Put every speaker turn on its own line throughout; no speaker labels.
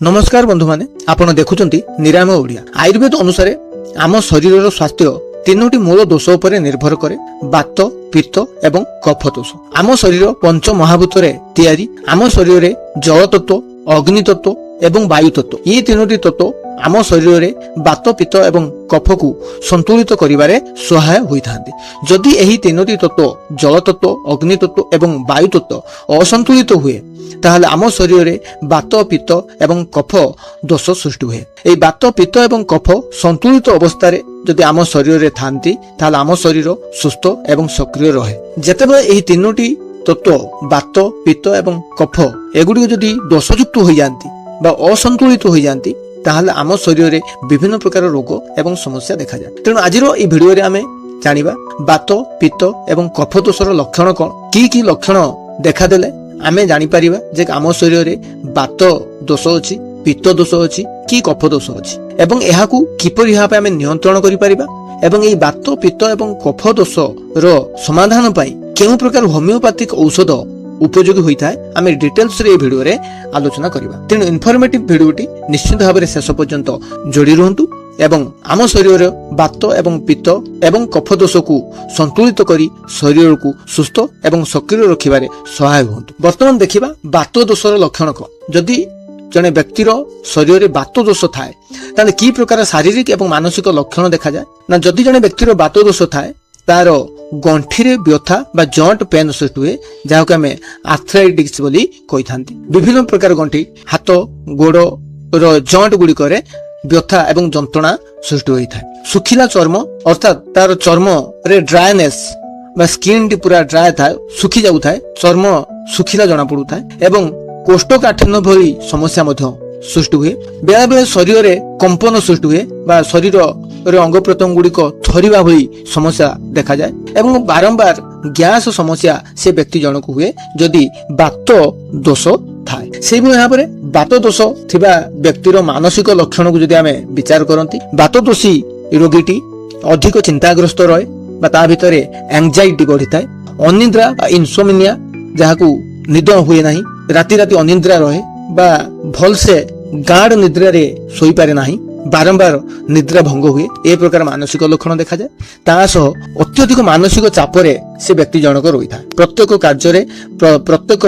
नमस्कार बंधु माने आपण देखुचंती निरामय ओडिया। आयुर्वेद अनुसार आम शरीर स्वास्थ्य तीनोटी मूल दोष उपरे निर्भर करे। बात, पित्त एवं कफ दोष। आम शरीर पंच महाभूत रे तैयारी। आम शरीर रे जल तत्व, अग्नि तत्व एवं वायु तत्व, ये तीनोटी तत्व आम शरीर रे बात, पित्त एवं कफ को संतुलित करिवारे सहाय होइथांती। जदि एही तीनोटी तत्व जल तत्व, अग्नि तत्व एवं वायु तत्व असंतुलित हुए ताहले आम शरीर रे बात, पित्त एवं कफ दोष सृष्टि हुए। एई बात, पित्त एवं कफ संतुलित अवस्था रे जदि आम शरीर रे थांती ताहले आम शरीर सुस्थ एवं सक्रिय रहे। जेतेबेले एही तीनोटी तत्व बात, पित्त एवं कफ एगुडी जदि दोषयुक्त हो जाती बा असंतुलित हो जाती ताहले आम शरीर रे विभिन्न प्रकार रोग एवं समस्या देखा जाए। तेणु आज भिडियो रे आमे जानिबा बात, पित्त एवं कफ दोषर लक्षण कौन, की लक्षण देखादेले आमे जानी परिबा जे आम शरीर रे बात दोष अछि, पित्त दोष अछि कि कफ दोष अछि एवं एहाकू किपरि भाबे आमे नियंत्रण करि परिबा एवं एई बात, पित्त एवं कफ दोष रो समाधान पई केउ प्रकार होमियोपैथिक औषध उपयोगी होता है आमे डिटेल्स रे भिडियो रे आलोचना करिबा। तेणु इनफॉर्मेटिव भिडियोटी निश्चित भाव शेष पर्यंत जोड़ी रहंतु एवं आम शरीर बात एवं पित्त एवं कफ दोष को संतुलित करी शरीर को सुस्थ एवं सक्रिय रखिबारे सहाय होंतु। वर्तमान देखिबा बात दोषर लक्षण को। जदि जने व्यक्तिर शरीर रे बात दोष थाए ताले की प्रकार शारीरिक एवं मानसिक लक्षण देखा जाए ना। जदि जने व्यक्तिर बात दोष थाए तार गंठी रे व्यथा बा जॉइंट पेन सृष्टि हुए, जहाको आमे आर्थराइटिस बोली कहि थांती। विभिन्न प्रकार गंठी, हाथ, गोड़ रो जॉइंट गुडी करे व्यथा एवं जंत्रणा सृष्टि होई थाए। सुखिला चर्म अर्थात तार चर्म रे ड्राइनेस बा स्किन टी पूरा ड्राई थाए, सुखी जाउ थाए, चर्म सुखिला जणा पडु थाए एवं कोष्ठकाठिन्य भली समस्या मध्य सृष्टि हुए। बेला बेला शरीर रे कंपन सृष्टि हुए बा शरीर रे अंग प्रत्यंग गुड़िक थरिबा भली समस्या देखा जाए एवं बारंबार गैस समस्या से व्यक्ति जनक हुए जदि बात दोष थाए। से भाव में बात दोष थिबा व्यक्तिर मानसिक लक्षण को जदि आमे विचार करंती, बात दोषी रोगीटी अधिक चिंताग्रस्त रहे बा ता भितरे एंजाइटी बढ़ी थाए, अनिद्रा इनसोमिनिया जहाकू निद हुए नाही, राति राति अनिद्रा रहे बा भल से गाढ़ निद्रा रे सोई पारे नाही, बारंबार निद्रा भंग हुए, ए प्रकार मानसिक लक्षण देखा जाए। तासह अत्यधिक मानसिक चापरे से व्यक्ति जनक रही था। प्रत्येक कार्य रे प्रत्येक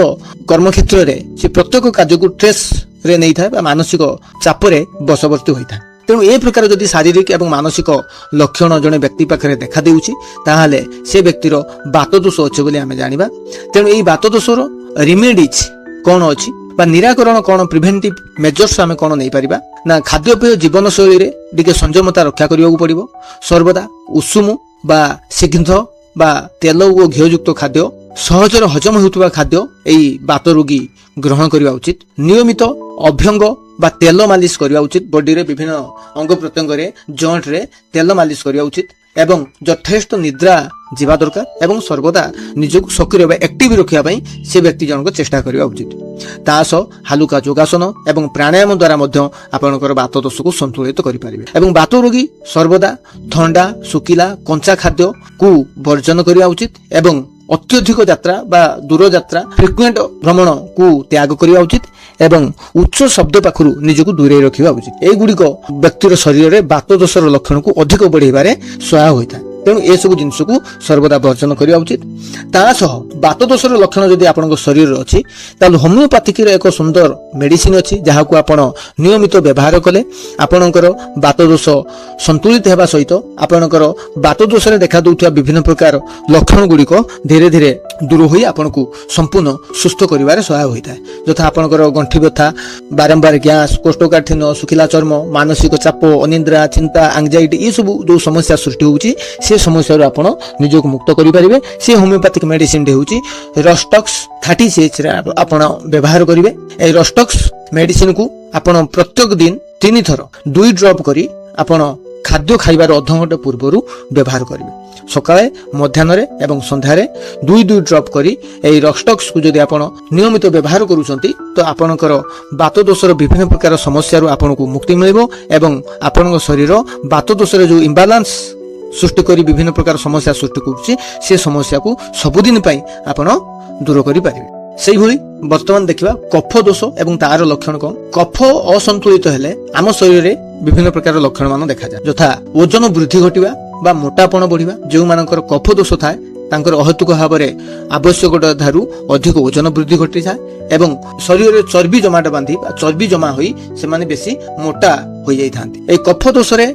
कर्म क्षेत्र रे से प्रत्येक कार्य को स्ट्रेस रे नहीं था, मानसिक चापरे बसवर्ती होई था। तेणु ए प्रकार जदि शारीरिक एवं मानसिक लक्षण जने व्यक्ति पाखरे देखा देउछि ताहाले से व्यक्तिर बात दोष अछि बोली आमे जानिबा। तेणु एई बात दोषर रिमेडीज कोन अछि बा निराकरण कोन, प्रिवेंटिव मेजर्स आमे कोन नै परिबा ना। खाद्यपेय जीवन शैली रे टिके संयमता रक्षा करियो पड़िबो। सर्वदा उषुम बा सिग्ध बा तेल ओ घियुक्त खाद्य, सहजर हजम होउतबा खाद्य एई बात रोगी ग्रहण करिवा उचित। नियमित अभ्यंग बा तेल मालिश करिवा उचित। बॉडी रे विभिन्न अंग प्रत्यंग रे जॉइंट रे तेल मालिश करिवा उचित एवं यथेष्ट निद्रा जीवा दरकार एवं सर्वदा निजको सक्रिय बा एक्टिव रखिया पई से व्यक्ति जनक चेष्टा करिवा उचित। तास हालुका योगासन एवं प्राणायाम द्वारा मध्य आपनकर बात दोष को संतुलित करि परिबे एवं बात रोगी सर्वदा ठंडा, सुकिला, कंचा खाद्य को वर्जन करिवा उचित एवं अत्यधिक यात्रा बा दूर यात्रा फ्रिक्वेंट भ्रमण को त्याग करिवा उचित एवं उच्च शब्द पाखरु निजको दूरे रखिवा उचित। ए गुडी को व्यक्तिर शरीर रे बात दोषर लक्षण को अधिक बढ़ेबारे सहाय होइता। तेणु ए सब जिनिस को सर्वदा वर्जन करिवा उचित। तासह बात दोषर लक्षण जदि आपनक शरीर अछि ताल होमियोपैथिक रे एक सुंदर मेडिसिन अछि जहाकू आपण नियमित व्यवहार कले आपनकर बात दोष संतुलित हेबा सहित आपनकर बात दोष रे देखा दउथवा विभिन्न प्रकार लक्षण गुडी को धीरे धीरे दूर होई आपनकू संपूर्ण सुस्थ करिवारे सहाय होइता। जथा आपनकर गंठी व्यथा, बारंबार गैस, कोष्ठकाठिन्य, सुखिला चर्म, मानसिक चाप, अनिद्रा, चिंता, एंजाइटी ई सब जो समस्या सृष्टि होउची से समस्या रो आपण निजको मुक्त करि परिबे। से होमियोपैथिक मेडिसिन दे होउची रस्टॉक्स 30 रे आपण व्यवहार करिवे। ए रस्टॉक्स मेडिसिन को आपण प्रत्येक दिन 3 थर 2 ड्रॉप करी आपण खाद्य खाइबार अध घंटे पूर्वरु व्यवहार करिवे। सकाळे, मध्याह्न एवं संध्यारे 2 ड्रॉप करी ए रस्टॉक्स को जदि आपण नियमित व्यवहार करूछंती तो आपनकर बात दोषर विभिन्न प्रकार समस्या रो आपनको मुक्ति मिलिबो एवं आपनक शरीर बात दोषर जो इम्बालांस सृष्टि करी विभिन्न प्रकार समस्या सृष्टि करूछि से समस्या को सबुदिन पई आपण दूर करि पारिबे। ସେଇଭଳି ବର୍ତ୍ତମାନ ଦେଖିବା କଫ ଦୋଷ ଏବଂ ତାର ଲକ୍ଷଣ କଣ। କଫ ଅସନ୍ତୁଳିତ ହେଲେ ଆମ ଶରୀରରେ ବିଭିନ୍ନ ପ୍ରକାର ଲକ୍ଷଣ ମାନ ଦେଖାଯାଏ, ଯଥା ଓଜନ ବୃଦ୍ଧି ଘଟିବା ବା ମୋଟାପଣ ବଢିବା। ଯେଉଁମାନଙ୍କର କଫ ଦୋଷ ଥାଏ ତାଙ୍କର ଅହେତୁକ ଭାବରେ ଆବଶ୍ୟକତା ଠାରୁ ଅଧିକ ଓଜନ ବୃଦ୍ଧି ଘଟିଥାଏ ଏବଂ ଶରୀରରେ ଚର୍ବି ଜମାଟ ବାନ୍ଧି ବା ଚର୍ବି ଜମା ହୋଇ ସେମାନେ ବେଶୀ ମୋଟା ହୋଇଯାଇଥାନ୍ତି। ଏହି କଫ ଦୋଷରେ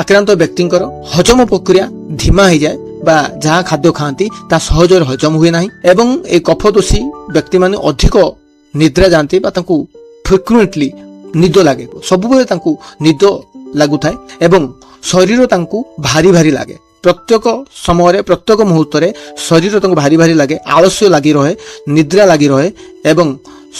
ଆକ୍ରାନ୍ତ ବ୍ୟକ୍ତିଙ୍କର ହଜମ ପ୍ରକ୍ରିୟା ଧିମା ହେଇଯାଏ ବା ଯାହା ଖାଦ୍ୟ ଖାଆନ୍ତି ତାହା ସହଜରେ ହଜମ ହୁଏ ନାହିଁ ଏବଂ ଏହି କଫ ଦୋଷୀ ବ୍ୟକ୍ତିମାନେ ଅଧିକ ନିଦ୍ରା ଯାଆନ୍ତି ବା ତାଙ୍କୁ ଫ୍ରିକ୍ୱେଣ୍ଟଲି ନିଦ ଲାଗେ, ସବୁବେଳେ ତାଙ୍କୁ ନିଦ ଲାଗୁଥାଏ ଏବଂ ଶରୀର ତାଙ୍କୁ ଭାରି ଭାରି ଲାଗେ। ପ୍ରତ୍ୟେକ ସମୟରେ ପ୍ରତ୍ୟେକ ମୁହୂର୍ତ୍ତରେ ଶରୀର ତାଙ୍କୁ ଭାରି ଭାରି ଲାଗେ, ଆଳସ୍ୟ ଲାଗି ରହେ, ନିଦ୍ରା ଲାଗି ରହେ ଏବଂ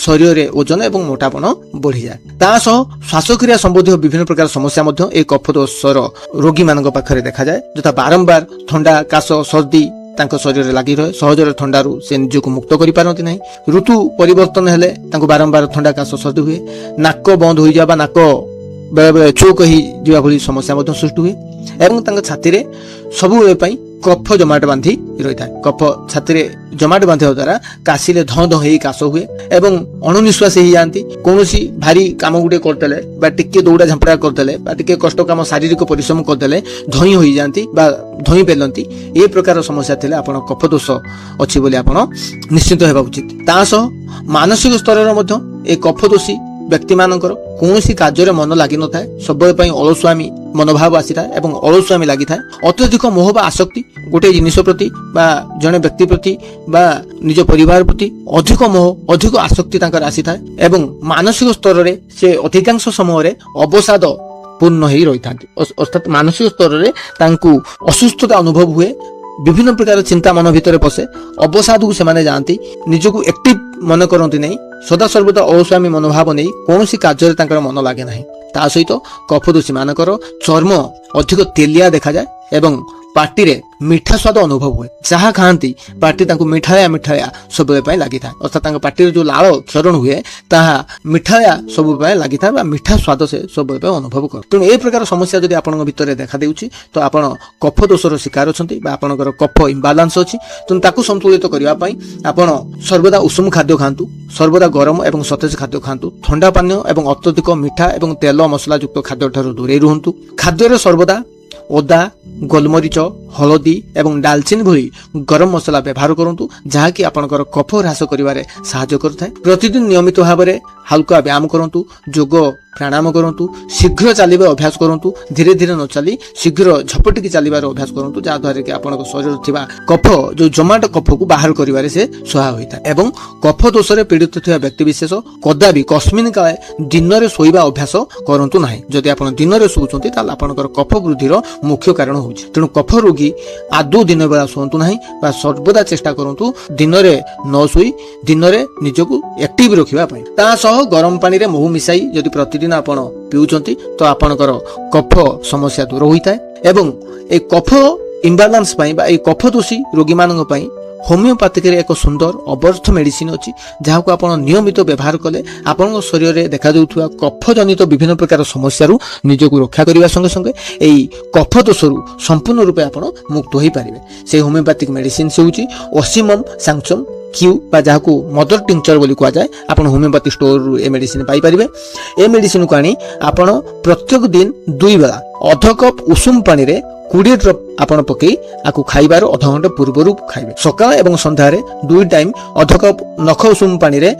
ଶରୀରରେ ଓଜନ ଏବଂ ମୋଟାପଣ ବଢିଯାଏ। ତା ସହ ଶ୍ୱାସକ୍ରିୟା ସମ୍ବନ୍ଧୀୟ ବିଭିନ୍ନ ପ୍ରକାର ସମସ୍ୟା ମଧ୍ୟ ଏହି କଫ ଦୋଷର ରୋଗୀମାନଙ୍କ ପାଖରେ ଦେଖାଯାଏ, ଯଥା ବାରମ୍ବାର ଥଣ୍ଡା, କାଶ, ସର୍ଦ୍ଦି ତାଙ୍କ ଶରୀରରେ ଲାଗି ରହେ। ସହଜରେ ଥଣ୍ଡାରୁ ସେ ନିଜକୁ ମୁକ୍ତ କରିପାରନ୍ତି ନାହିଁ। ଋତୁ ପରିବର୍ତ୍ତନ ହେଲେ ତାଙ୍କୁ ବାରମ୍ବାର ଥଣ୍ଡା, କାଶ, ସର୍ଦ୍ଦି ହୁଏ। ନାକ ବନ୍ଦ ହୋଇଯିବା ବା ନାକ ବେଳେବେଳେ ଚୋକ ହେଇଯିବା ଭଳି ସମସ୍ୟା ମଧ୍ୟ ସୃଷ୍ଟି ହୁଏ ଏବଂ ତାଙ୍କ ଛାତିରେ ସବୁବେଳେ ପାଇଁ କଫ ଜମାଟ ବାନ୍ଧି ରହିଥାଏ। କଫ ଛାତିରେ ଜମାଟ ବାନ୍ଧିବା ଦ୍ୱାରା କାଶିଲେ ଧଁ ଧଁ ହେଇ କାଶ ହୁଏ ଏବଂ ଅଣନିଶ୍ୱାସୀ ହେଇଯାଆନ୍ତି। କୌଣସି ଭାରି କାମ ଗୁଟେ କରିଦେଲେ ବା ଟିକେ ଦୌଡ଼ା ଝାମ୍ପଡ଼ା କରିଦେଲେ ବା ଟିକେ କଷ୍ଟ କାମ, ଶାରୀରିକ ପରିଶ୍ରମ କରିଦେଲେ ଧଇଁ ହୋଇଯାଆନ୍ତି ବା ଧଇଁ ପେଲନ୍ତି। ଏ ପ୍ରକାର ସମସ୍ୟା ଥିଲେ ଆପଣ କଫ ଦୋଷ ଅଛି ବୋଲି ଆପଣ ନିଶ୍ଚିନ୍ତ ହେବା ଉଚିତ। ତା ସହ ମାନସିକ ସ୍ତରରେ ମଧ୍ୟ ଏ କଫ ଦୋଷୀ ବ୍ୟକ୍ତିମାନଙ୍କର କୌଣସି କାର୍ଯ୍ୟରେ ମନ ଲାଗିନଥାଏ, ସବୁବେଳେ ପାଇଁ ଅଳସୁଆମୀ ମନୋଭାବ ଆସିଥାଏ ଏବଂ ଅଳସୁଆମୀ ଲାଗିଥାଏ। ଅତ୍ୟଧିକ ମୋହ ବା ଆସକ୍ତି ଗୋଟିଏ ଜିନିଷ ପ୍ରତି ବା ଜଣେ ବ୍ୟକ୍ତି ପ୍ରତି ବା ନିଜ ପରିବାର ପ୍ରତି ଅଧିକ ମୋହ, ଅଧିକ ଆସକ୍ତି ତାଙ୍କର ଆସିଥାଏ ଏବଂ ମାନସିକ ସ୍ତରରେ ସେ ଅଧିକାଂଶ ସମୟରେ ଅବସାଦ ପୂର୍ଣ୍ଣ ହେଇ ରହିଥାନ୍ତି। ଅର୍ଥାତ୍ ମାନସିକ ସ୍ତରରେ ତାଙ୍କୁ ଅସୁସ୍ଥତା ଅନୁଭବ ହୁଏ, ବିଭିନ୍ନ ପ୍ରକାର ଚିନ୍ତା ମନ ଭିତରେ ପଶେ, ଅବସାଦକୁ ସେମାନେ ଯାଆନ୍ତି, ନିଜକୁ ଆକ୍ଟିଭ ମନେ କରନ୍ତି ନାହିଁ, ସଦାସର୍ବଦା ଅଳସୁଆମୀ ମନୋଭାବ ନେଇ କୌଣସି କାର୍ଯ୍ୟରେ ତାଙ୍କର ମନ ଲାଗେ ନାହିଁ। ତା ସହିତ କଫ ଦୋଷୀ ମାନଙ୍କର ଚର୍ମ ଅଧିକ ତେଲିଆ ଦେଖାଯାଏ ଏବଂ ପାଟିରେ ମିଠା ସ୍ୱାଦ ଅନୁଭବ ହୁଏ। ଯାହା ଖାଆନ୍ତି ପାଟି ତାଙ୍କୁ ମିଠାଳିଆ ମିଠାଳିଆ ସବୁବେଳେ ପାଇଁ ଲାଗିଥାଏ, ଅର୍ଥାତ୍ ତାଙ୍କ ପାଟିରେ ଯୋଉ ଲାଳ କ୍ଷରଣ ହୁଏ ତାହା ମିଠାଳିଆ ସବୁବେଳେ ଲାଗିଥାଏ ବା ମିଠା ସ୍ୱାଦ ସେ ସବୁବେଳେ ପାଇଁ ଅନୁଭବ କରେ। ତେଣୁ ଏ ପ୍ରକାର ସମସ୍ୟା ଯଦି ଆପଣଙ୍କ ଭିତରେ ଦେଖାଦେଉଛି ତ ଆପଣ କଫ ଦୋଷର ଶିକାର ଅଛନ୍ତି ବା ଆପଣଙ୍କର କଫ ଇମ୍ବାଲାନ୍ସ ଅଛି। ତେଣୁ ତାକୁ ସନ୍ତୁଳିତ କରିବା ପାଇଁ ଆପଣ ସର୍ବଦା ଉଷୁମ ଖାଦ୍ୟ ଖାଆନ୍ତୁ, ସର୍ବଦା ଗରମ ଏବଂ ସତେଜ ଖାଦ୍ୟ ଖାଆନ୍ତୁ, ଥଣ୍ଡା ପାନୀୟ ଏବଂ ଅତ୍ୟଧିକ ମିଠା ଏବଂ ତେଲ ମସଲା ଯୁକ୍ତ ଖାଦ୍ୟ ଠାରୁ ଦୂରେଇ ରୁହନ୍ତୁ। ଖାଦ୍ୟରେ ସର୍ବଦା ଅଦା, ଗୋଲମରିଚ, ହଳଦୀ ଏବଂ ଡାଲଚିନି ଭଳି ଗରମ ମସଲା ବ୍ୟବହାର କରନ୍ତୁ, ଯାହାକି ଆପଣଙ୍କର କଫ ହ୍ରାସ କରିବାରେ ସାହାଯ୍ୟ କରିଥାଏ। ପ୍ରତିଦିନ ନିୟମିତ ଭାବରେ ହାଲକା ବ୍ୟାୟାମ କରନ୍ତୁ, ଯୋଗ ପ୍ରାଣାୟାମ କରନ୍ତୁ, ଶୀଘ୍ର ଚାଲିବା ଅଭ୍ୟାସ କରନ୍ତୁ, ଧୀରେ ଧୀରେ ନ ଚାଲି ଶୀଘ୍ର ଝପଟିକି ଚାଲିବାର ଅଭ୍ୟାସ କରନ୍ତୁ, ଯାହାଦ୍ୱାରା କି ଆପଣଙ୍କ ଶରୀରରେ ଥିବା କଫ ଯୋଉ ଜମାଟ କଫକୁ ବାହାର କରିବାରେ ସେ ସହାୟ ହୋଇଥାଏ। ଏବଂ କଫ ଦୋଷରେ ପୀଡ଼ିତ ଥିବା ବ୍ୟକ୍ତିବିଶେଷ କଦାପି କସ୍ମିନ କାଳେ ଦିନରେ ଶୋଇବା ଅଭ୍ୟାସ କରନ୍ତୁ ନାହିଁ। ଯଦି ଆପଣ ଦିନରେ ଶୋଉଛନ୍ତି ତାହେଲେ ଆପଣଙ୍କର କଫ ବୃଦ୍ଧିର ମୁଖ୍ୟ କାରଣ ହେଉଛି। ତେଣୁ କଫ ରୋଗୀ ଆଦୌ ଦିନ ବେଳା ଶୁଅନ୍ତୁ ନାହିଁ ବା ସର୍ବଦା ଚେଷ୍ଟା କରନ୍ତୁ ଦିନରେ ନ ଶୋଇ ଦିନରେ ନିଜକୁ ଆକ୍ଟିଭ ରଖିବା ପାଇଁ। ତା ସହ ଗରମ ପାଣିରେ ମହୁ ମିଶାଇ ଯଦି ପ୍ରତିଦିନ ଆପଣ ପିଉଛନ୍ତି ତ ଆପଣଙ୍କର କଫ ସମସ୍ୟା ଦୂର ହୋଇଥାଏ। ଏବଂ এই କଫ ଇମ୍ବାଲାନ୍ସ ପାଇଁ ବା এই କଫ ଦୋଷୀ ରୋଗୀମାନଙ୍କ ପାଇଁ ହୋମିଓପାଥିକରେ ଏକ ସୁନ୍ଦର ଅବର୍ଥ ମେଡିସିନ ଅଛି, ଯାହାକୁ ଆପଣ ନିୟମିତ ବ୍ୟବହାର କଲେ ଆପଣଙ୍କ ଶରୀରରେ ଦେଖାଯାଉଥିବା କଫ ଜନିତ ବିଭିନ୍ନ ପ୍ରକାର ସମସ୍ୟାରୁ ନିଜକୁ ରକ୍ଷା କରିବା ସଙ୍ଗେ ସଙ୍ଗେ ଏହି କଫ ଦୋଷରୁ ସମ୍ପୂର୍ଣ୍ଣ ରୂପେ ଆପଣ ମୁକ୍ତ ହୋଇପାରିବେ। ସେହି ହୋମିଓପାଥିକ ମେଡିସିନ ହେଉଛି ଅସିମମ୍ ସାଂଚମ୍ କ୍ୟୁ ବା ଯାହାକୁ ମଦର ଟିଂଚର ବୋଲି କୁହାଯାଏ। ଆପଣ ହୋମିଓପାଥି ଷ୍ଟୋରରୁ ଏ ମେଡିସିନ ପାଇପାରିବେ। ଏ ମେଡିସିନକୁ ଆଣି ଆପଣ ପ୍ରତ୍ୟେକ ଦିନ 2 ବେଳା ଅଧ କପ୍ ଉଷୁମ ପାଣିରେ 20 ଡ୍ରପ ଆପଣ ପକେଇ ଆକୁ ଖାଇବାର ଅଧଘଣ୍ଟା ପୂର୍ବରୁ ଖାଇବେ। ସକାଳ ଏବଂ ସନ୍ଧ୍ୟାରେ 2 ଟାଇମ ଅଧ କପ୍ ନଖ ଉଷୁମ ପାଣିରେ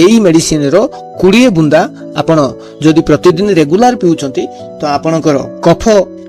ଏଇ ମେଡିସିନର 20 ବୁନ୍ଦା ଆପଣ ଯଦି ପ୍ରତିଦିନ ରେଗୁଲାର ପିଉଛନ୍ତି ତ ଆପଣଙ୍କର କଫ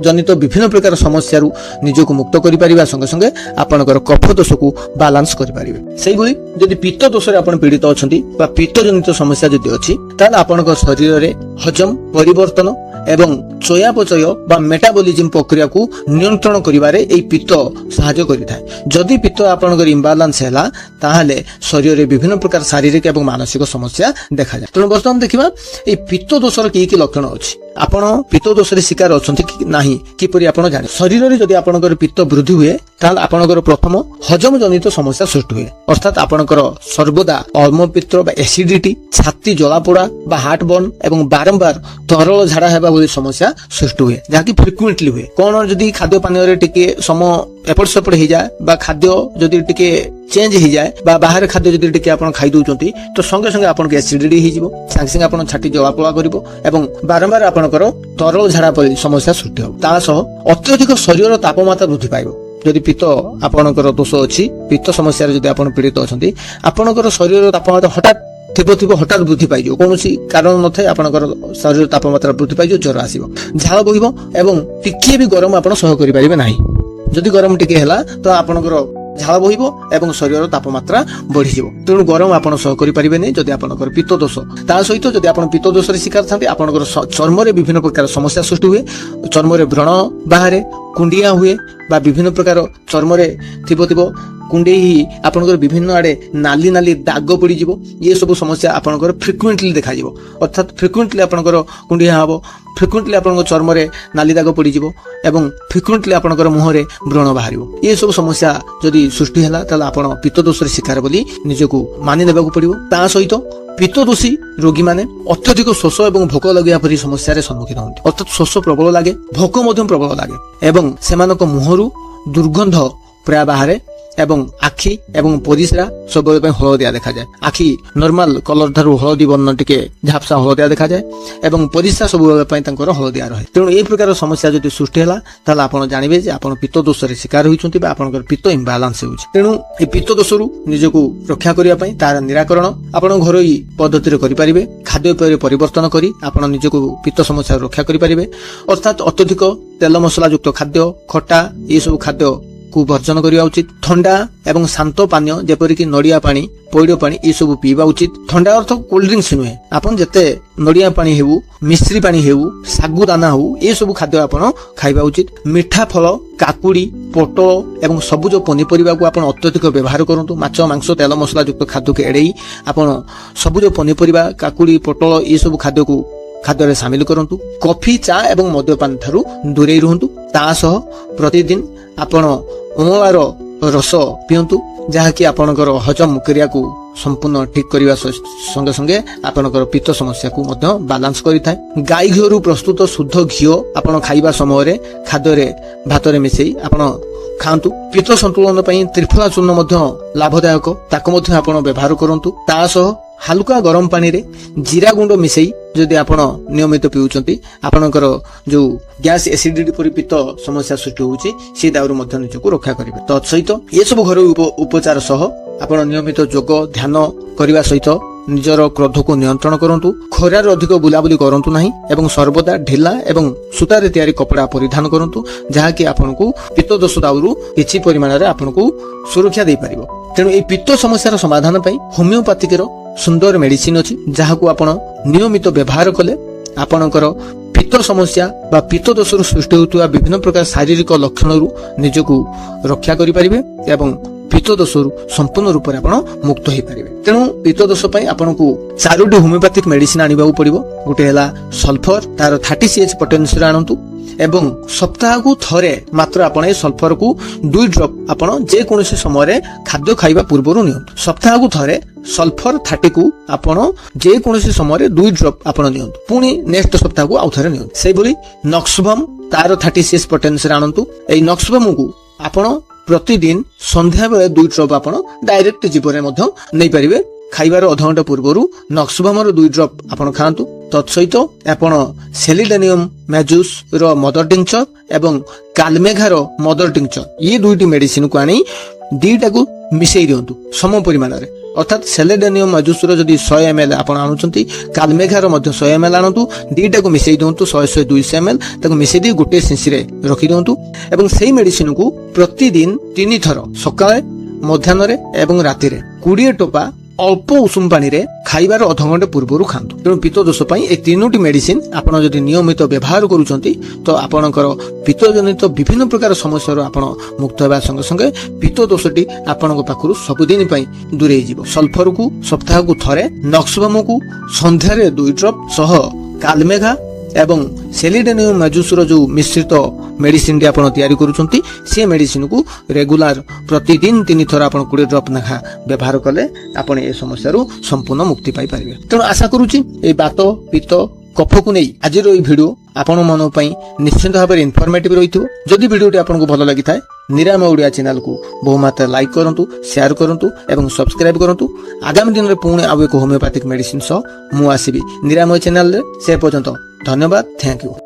ଜନିତ ବିଭିନ୍ନ ପ୍ରକାର ସମସ୍ୟାରୁ ନିଜକୁ ମୁକ୍ତ କରିପାରିବା ସଙ୍ଗେ ସଙ୍ଗେ ଆପଣଙ୍କର କଫ ଦୋଷକୁ ବାଲାନ୍ସ କରିପାରିବେ। ସେଇଭଳି ଯଦି ପିତ୍ତ ଦୋଷରେ ଆପଣ ପୀଡ଼ିତ ଅଛନ୍ତି ବା ପିତ୍ତ ଜନିତ ସମସ୍ୟା ଯଦି ଅଛି ତାହେଲେ ଆପଣଙ୍କ ଶରୀରରେ ହଜମ ପରିବର୍ତ୍ତନ ଏବଂ ଚୟାପଚୟ ବା ମେଟାବଲିଜିମ୍ ପ୍ରକ୍ରିୟାକୁ ନିୟନ୍ତ୍ରଣ କରିବାରେ ଏହି ପିତ୍ତ ସାହାଯ୍ୟ କରିଥାଏ। ଯଦି ପିତ୍ତ ଆପଣଙ୍କର ଇମ୍ବାଲାନ୍ସ ହେଲା ତାହେଲେ ଶରୀରରେ ବିଭିନ୍ନ ପ୍ରକାର ଶାରୀରିକ ଏବଂ ମାନସିକ ସମସ୍ୟା ଦେଖାଯାଏ। ତେଣୁ ବର୍ତ୍ତମାନ ଦେଖିବା ଏହି ପିତ୍ତ ଦୋଷର କି କି ଲକ୍ଷଣ ଅଛି। ଆପଣ ପିତ୍ତ ଦୋଷରେ ଶିକାର ଅଛନ୍ତି କି ନାହିଁ କିପରି ଆପଣ ଜାଣିବେ। ଶରୀରରେ ଯଦି ଆପଣଙ୍କର ପିତ୍ତ ବୃଦ୍ଧି ହୁଏ ତାହେଲେ ଆପଣଙ୍କର ପ୍ରଥମ ହଜମ ଜନିତ ସମସ୍ୟା ସୃଷ୍ଟି ହୁଏ, ଅର୍ଥାତ୍ ଆପଣଙ୍କର ସର୍ବଦା ଅମ୍ଳପିତ୍ତ ବା ଏସିଡିଟି, ଛାତି ଜଳାପୋଡା ବା ହାର୍ଟ ବର୍ନ ଏବଂ ବାରମ୍ବାର ତରଳ ଝାଡା ହେବା ଭଳି ସମସ୍ୟା ସୃଷ୍ଟି ହୁଏ, ଯାହାକି ଫ୍ରିକ୍ୱେଣ୍ଟଲି ହୁଏ। କଣ ଯଦି ଖାଦ୍ୟ ପାନୀୟରେ ଟିକେ ସମୟ एपट सेपट हो जाए बा खाद्य जदि टिके चेंज हो जाए बा बाहर खाद्य जदि टिके आपण खाई दउचंती तो संगे संगे आपण के एसिडिटी हो जिवो संगे संगे आपण छाती जलापोला करिवो एवं बारंबार आपणकर तरल झाड़ा परी समस्या सृष्टि हो ता सह अत्यधिक शरीर तापमात्रा वृद्धि पाइबो जदि पित्त आपणकर दोष अछि पित्त समस्या रे जदि आपण पीड़ित अछंती आपणकर शरीर तापमात्रा हठात थिबो हठात वृद्धि पाइजो कौनसी कारण न थाए आपणकर शरीर तापमात्रा वृद्धि पाइजो ज्वर आसीबो झाल बोहिबो एवं टिके भी गरम आपण सह करि परिबे नाही जदि गरम टिके हैला तो आपणकर झाल बोहिबो एवं शरीर तापमात्रा बढ़ी जिवो तेणु गरम आपण सह करि परिबे नै जदि आपणकर पित्त दोष ता सहित जदि आपण पित्त दोष रे शिकार थांती आपणकर चर्म रे विभिन्न प्रकार समस्या सृष्टि हुए चर्म रे व्रण बाहरे कुंडिया हुए बा विभिन्न प्रकार चर्म रे थिबो कुंडेई आपनकर विभिन्न आड़े नाली नाली दाग पड़ी जिवो ये सब समस्या आपनकर फ्रिक्वेंटली देखा जिवो अर्थात फ्रिक्वेंटली आपनकर कुंडिया हबो फ्रिक्वेंटली आपनकर चर्म रे नाली दाग पड़ी जिवो एवं फ्रिक्वेंटली आपनकर मुह रे व्रण बाहरिवो ये सब समस्या जदि सृष्टि हैला तला आपण पित्त दोष रे शिकार बोली निजको मानि नेबाकू पड़िवो ता सहित पित्त दोषी रोगी माने अत्यधिक शोष एवं भोक लगिया परी समस्या रे सम्मुखीन होंती अर्थात शोष प्रबल लागे भोक मध्यम प्रबल लागे एवं सेमानक मुहरु दुर्गंध प्राय बाहरे एवं आखि एवं परिस्रा सब हलदिया देखा जाए आखि नॉर्मल कलर धारू हलदी वर्ण टिके झापसा हलदिया देखा जाए एवं परिस्रा सब हलदिया रहे तेणु ए प्रकार समस्या जदि सृष्टि हैला ताला आपण जानिबे जे आपण पित्त दोष रे शिकार होइछंती बा आपनकर पित्त इम्बालांस होउछ तेणु ए पित्त दोषरु निजको रक्षा करिया पई तार निराकरण आपण घरोई पद्धति रे करि परिबे खाद्य पेय परिवर्तन करी आपण निजको पित्त समस्या रक्षा करि परिबे अर्थात अत्यधिक तेल मसला युक्त खाद्य खट्टा ए सब खाद्य को वर्जन करिया उचित ठंडा एवं शांत पानीय जेपरि कि नडिया पानी पइडो पानी ए सब पीबा उचित ठंडा अर्थ कोल्ड ड्रिंक्स नुहे आपण जते नडिया पानी हेउ मिश्री पानी हेउ सागु दाना हो ए सब खाद्य आपण खाइबा उचित मिठा फल काकुड़ी पोटल एवं सबुज पनीपरिबा को आपण अत्यधिक व्यवहार करंतु माछ मांस तेल मसला युक्त खाद्य के एडेई आपण सबुज पनीपरिबा काकुड़ी पोटल ए सब खाद्य को खाद्य रे शामिल करंतु कॉफी चा एवं मद्यपान थारु दूरे रहंतु ता सह प्रतिदिन आपण अमलार रस पियंतु जहाँकि आपणकर हजम क्रिया को संपूर्ण ठीक करने संगे संगे आपणकर पित्त समस्या को मध्य बालांस करिथाय गाई घिओरु प्रस्तुत शुद्ध घिओ आपण खाइबा समय रे खाद्य रे भात रे मिसेई आपण खांतु पित्त संतुलन पई त्रिफला चूर्ण मध्य लाभदायक ताको मध्य आपण व्यवहार करंतु ता सह हल्का गरम पानी रे जीरा गुंड मिसेई जदि आपण नियमित पिउचंती आपणकर जो गैस एसिडिटी परि पित्त समस्या सृष्टि होउची से दाउरु मध्य निजको रक्षा करिवे तत् सहित ये सब घर उपचार सह आपण नियमित योग ध्यान करबा सहित निजर क्रोध को नियंत्रण करंतु खरार अधिक बुलाबुली करंतु नाही एवं सर्वदा ढिला एवं सूतारे तयारी कपड़ा परिधान करंतु जहाँकि आपनको पित्त दोष दाउरु किछि परिमाण रे आपनको सुरक्षा दे परिबो तेणु ए पित्त समस्यार समाधान पई होमियोपैथिक रो सुंदर मेडिसिन अछि जहाको आपण नियमित व्यवहार कले आपणकर पित्त समस्या बा पित्त दोषरु सृष्टि होतुवा विभिन्न प्रकार शारीरिक लक्षणरु निजको रक्षा करि परिबे एवं पित्त दोषरु संपूर्ण रूप रे आपण मुक्त होई परिबे तेणु पित्त दोष पई आपनको चारोटी होमियोपैथिक मेडिसिन आनिबाउ पड़िबो गुटे हैला सल्फर तार 30 पोटेंशियल आनंतु एवं सप्ताह को थरे मात्र आपण ए सल्फर को 2 ड्रॉप आपण जे कोनोसी समय रे खाद्य खाइबा पूर्वरु नियंतु सप्ताह को थरे सल्फर 30 को आपण जे कोनोसी समय रे 2 ड्रॉप आपण नियंतु पुनी नेक्स्ट सप्ताह को आउथरे नियंतु सेहि बोली नॉक्सबम तार 36 पोटेंशियल आनंतु ए नॉक्सबम को आपण प्रतिदिन संध्या बेले 2 ड्रॉप आपण डायरेक्ट जीवन मध्ये नै परिबे खाइबार अध घंटा पूर्वरु नॉक्सबम 2 ड्रॉप आपण खांतु तत्सहित आपण सेलिडेनियम मैजुस रो मदर टिंचर एवं कालमेघार मदर टिंचर ये दुईटी मेडिसिन को आनी दीटा को मिसेई दियंतु सम परिमाण रे अर्थात सेलिडेनियम मैजुस रो जदी 100 ml आपण आनुचंती कालमेघार मध्ये 100 ml आनंतु दीटा को मिसेई दियंतु 100 200 ml ताको मिसेई दी गुटे सिंसी रे रखि दियंतु एवं सेही मेडिसिन को प्रतिदिन 3 थर सकाळे मध्याह्न रे एवं राति रे 20 टोपा अल्प उषुम पानी रे खाइबार अध घंटे पूर्वरु खांतु तेणु पित्त दोष पई ए तीनोटी मेडिसिन आपण जदि नियमित व्यवहार करूचंती तो आपणकर पित्त जनित विभिन्न प्रकार समस्या रो आपण मुक्त हेबा संगे संगे पित्त दोषटी आपणक पाखरु सबुदिन पई दूरे जिवो सल्फर को सप्ताह को थरे नॉक्सबम को संध्या रे 2 ड्रॉप सह कालमेघा एवं सेलिडेनियम मैजुस रो जो मिश्रित मेडिसिन टी आपण तयारी करूचंती से मेडिसिन को रेगुलर प्रतिदिन 3 थर आपण 20 ड्रॉप नखा व्यवहार कले आपण ए समस्या रो संपूर्ण मुक्ति पाई परिबे तेणु आशा करूची ए बात पित्त କଫକୁ ନେଇ ଆଜିର ଏହି ଭିଡିଓ ଆପଣ ମାନଙ୍କ ପାଇଁ ନିଶ୍ଚିନ୍ତ ଭାବରେ ଇନଫର୍ମେଟିଭ ରହିଥିବ। ଯଦି ଭିଡିଓଟି ଆପଣଙ୍କୁ ଭଲ ଲାଗିଥାଏ ନିରାମୟ ଓଡ଼ିଆ ଚ୍ୟାନେଲକୁ ବହୁମାତ୍ରା ଲାଇକ୍ କରନ୍ତୁ, ସେୟାର କରନ୍ତୁ ଏବଂ ସବସ୍କ୍ରାଇବ କରନ୍ତୁ। ଆଗାମୀ ଦିନରେ ପୁଣି ଆଉ ଏକ ହୋମିଓପାଥିକ ମେଡିସିନ ସହ ମୁଁ ଆସିବି ନିରାମୟ ଚ୍ୟାନେଲରେ। ସେ ପର୍ଯ୍ୟନ୍ତ ଧନ୍ୟବାଦ, ଥ୍ୟାଙ୍କ ୟୁ।